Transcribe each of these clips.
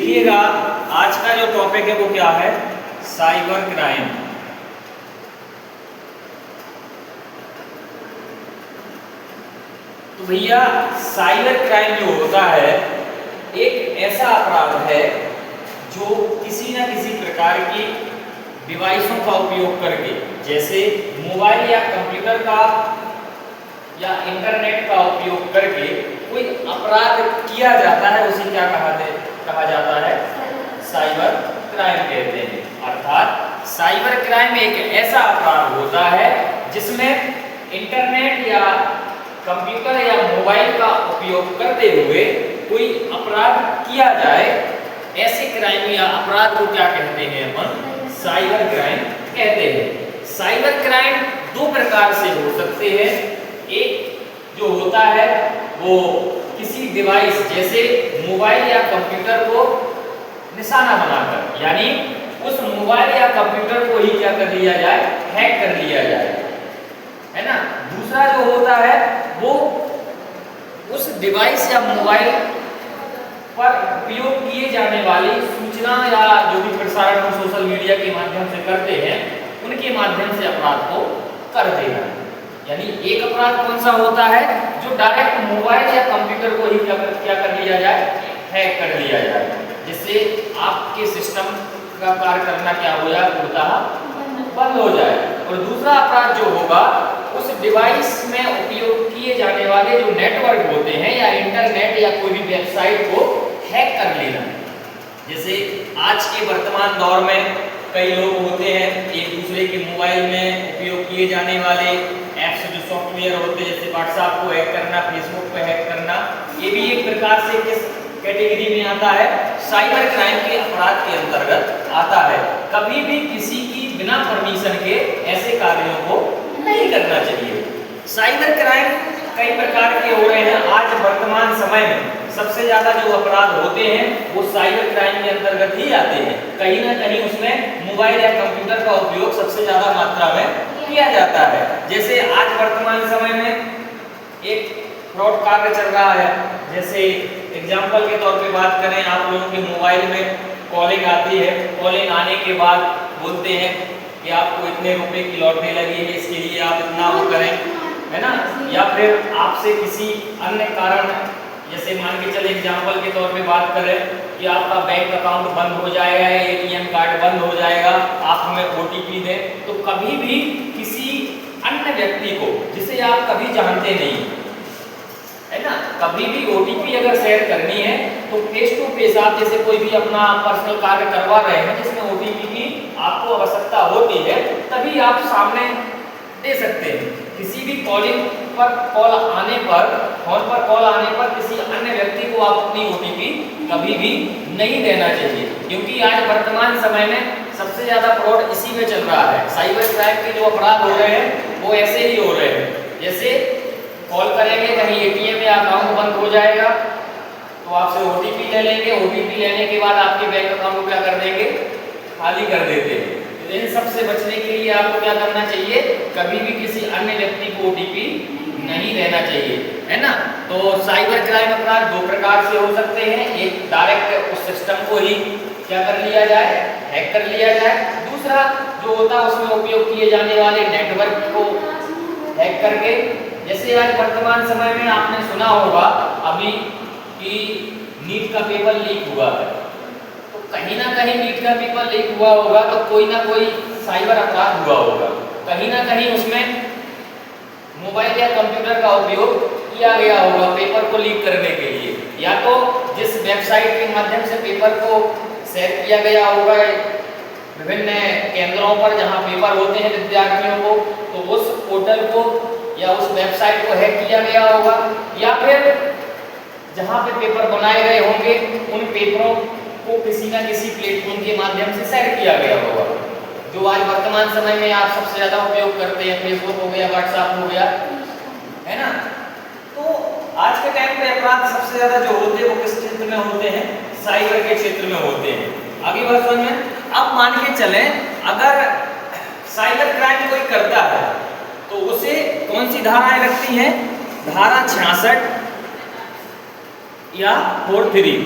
देखिएगा आज का जो टॉपिक है वो क्या है, साइबर क्राइम। तो भैया साइबर क्राइम जो होता है एक ऐसा अपराध है जो किसी न किसी प्रकार की डिवाइसों का उपयोग करके, जैसे मोबाइल या कंप्यूटर का या इंटरनेट का उपयोग करके कोई अपराध किया जाता है, उसे क्या कहा जाता है, साइबर क्राइम कहते हैं। अर्थात साइबर क्राइम एक ऐसा अपराध होता है जिसमें इंटरनेट या कंप्यूटर या मोबाइल का उपयोग करते हुए कोई अपराध किया जाए। ऐसे क्राइम या अपराध को क्या कहते हैं, अपन साइबर क्राइम कहते हैं। साइबर क्राइम दो प्रकार से हो सकते हैं। एक जो होता है वो किसी डिवाइस जैसे मोबाइल या कंप्यूटर को निशाना बनाकर, यानी उस मोबाइल या कंप्यूटर को ही क्या कर लिया जाए, हैक कर लिया जाए, है ना। दूसरा जो होता है वो उस डिवाइस या मोबाइल पर उपयोग किए जाने वाली सूचना या जो भी प्रसारण हम सोशल मीडिया के माध्यम से करते हैं उनके माध्यम से अपराध को कर देना। यानी एक अपराध कौन सा होता है जो डायरेक्ट मोबाइल या कंप्यूटर को ही क्या कर लिया जाए, हैक कर लिया जाए, जिससे आपके सिस्टम का कार्य करना क्या हो जाए, पूर्णतः बंद हो जाए। और दूसरा अपराध जो होगा उस डिवाइस में उपयोग किए जाने वाले जो नेटवर्क होते हैं या इंटरनेट या कोई भी वेबसाइट को हैक कर लेना। जैसे आज के वर्तमान दौर में कई लोग होते हैं एक दूसरे के मोबाइल में उपयोग किए जाने वाले ऐप्स जो सॉफ्टवेयर होते हैं, जैसे व्हाट्सएप को हैक करना, फेसबुक को हैक करना, ये भी एक प्रकार से किस कैटेगरी में आता है, साइबर क्राइम के अपराध के अंतर्गत आता है। कभी भी किसी की बिना परमिशन के ऐसे कार्यों को नहीं करना चाहिए। साइबर क्राइम कई प्रकार के हो रहे हैं। आज वर्तमान समय में सबसे ज्यादा जो अपराध होते हैं वो साइबर क्राइम के अंतर्गत ही आते हैं। कहीं ना कहीं उसमें मोबाइल या कंप्यूटर का उपयोग सबसे ज्यादा मात्रा में किया जाता है। जैसे आज वर्तमान समय में एक फ्रॉड कार्य चल रहा है। जैसे एग्जाम्पल के तौर पे बात करें, आप लोगों के मोबाइल में कॉलिंग आती है, कॉलिंग आने के बाद बोलते हैं कि आपको इतने रुपए की लॉटरी लगी है, इसके लिए आप इतना वो करें, है ना। या फिर आपसे किसी अन्य कारण, जैसे मान के चले एग्जाम्पल के तौर पे बात करें कि आपका बैंक अकाउंट बंद हो जाएगा, एटीएम कार्ड बंद हो जाएगा, आप हमें ओटीपी दें। तो कभी भी किसी अन्य व्यक्ति को जिसे आप कभी जानते नहीं, है ना, कभी भी ओटीपी अगर शेयर करनी है तो फेस टू फेस, आप जैसे कोई भी अपना पर्सनल कार्य करवा रहे हैं जिसमें ओटीपी की आपको आवश्यकता होती है, तभी आप सामने दे सकते हैं। किसी भी कॉलिंग पर कॉल आने पर, फोन पर कॉल आने पर किसी अन्य व्यक्ति को आप अपनी ओटीपी कभी भी नहीं देना चाहिए, क्योंकि आज वर्तमान समय में सबसे ज्यादा फ्रॉड इसी में चल रहा है। साइबर क्राइम के जो अपराध हो रहे हैं वो ऐसे ही हो रहे हैं। जैसे कॉल करेंगे, कहीं एटीएम या अकाउंट बंद हो जाएगा तो आपसे ओटीपी ले लेंगे, ओटीपी लेने के बाद आपके बैंक अकाउंट को क्या कर देंगे, खाली कर देते हैं। तो इन सब से बचने के लिए आपको क्या करना चाहिए, कभी भी किसी अन्य व्यक्ति को ओटीपी नहीं देना चाहिए, है ना। तो साइबर क्राइम अपराध दो प्रकार से हो सकते हैं। एक डायरेक्ट उस सिस्टम को ही क्या कर लिया जाए, हैक कर लिया जाए। दूसरा जो होता है उसमें उपयोग किए जाने वाले नेटवर्क को हैक करके। जैसे आज वर्तमान समय में आपने सुना होगा अभी कि नीट का पेपर लीक हुआ है, तो कहीं ना कहीं नीट का पेपर लीक हुआ होगा तो कोई ना कोई साइबर अपराध हुआ होगा। कहीं ना कहीं उसमें मोबाइल या कंप्यूटर का उपयोग किया गया होगा पेपर को लीक करने के लिए, या तो जिस वेबसाइट के माध्यम से पेपर को शेयर किया गया होगा विभिन्न केंद्रों पर जहां पेपर होते हैं विद्यार्थियों को, तो उस पोर्टल को या उस वेबसाइट को हैक किया गया होगा, या फिर जहां पे पेपर बनाए गए होंगे उन पेपरों को किसी ना किसी प्लेटफॉर्म के माध्यम से शेयर किया गया होगा। जो आज वर्तमान समय में आप सबसे ज्यादा उपयोग करते हैं, फेसबुक हो गया, व्हाट्सएप हो गया, है ना। तो आज के टाइम पे अपराध सबसे ज्यादा जो होते हैं वो किस क्षेत्र में होते हैं, साइबर के क्षेत्र में होते हैं। आगे बात समझ में। अब मान के चले अगर साइबर क्राइम कोई करता है तो उसे कौन सी धाराएं लगती हैं, धारा 66 या 43,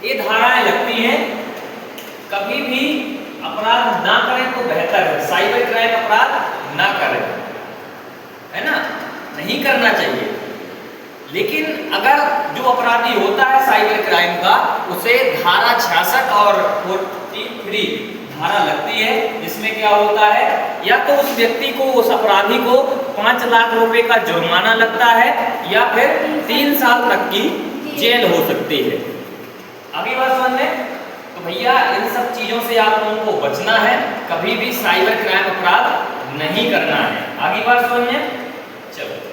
ये धाराएं लगती हैं। कभी भी अपराध ना करें तो बेहतर है, साइबर क्राइम अपराध ना करें, है ना, नहीं करना चाहिए। लेकिन अगर जो अपराधी होता है साइबर क्राइम का, उसे धारा 66 और 43 धारा लगती है, जिसमें क्या होता है, या तो उस व्यक्ति को, उस अपराधी को 5 लाख रुपए का जुर्माना लगता है या फिर 3 साल तक की जेल हो सकती है। अगली बात समझ में, तो भैया इन सब चीजों से आप लोगों को बचना है, कभी भी साइबर क्राइम अपराध नहीं करना है। आगे बात समझ में, चलो।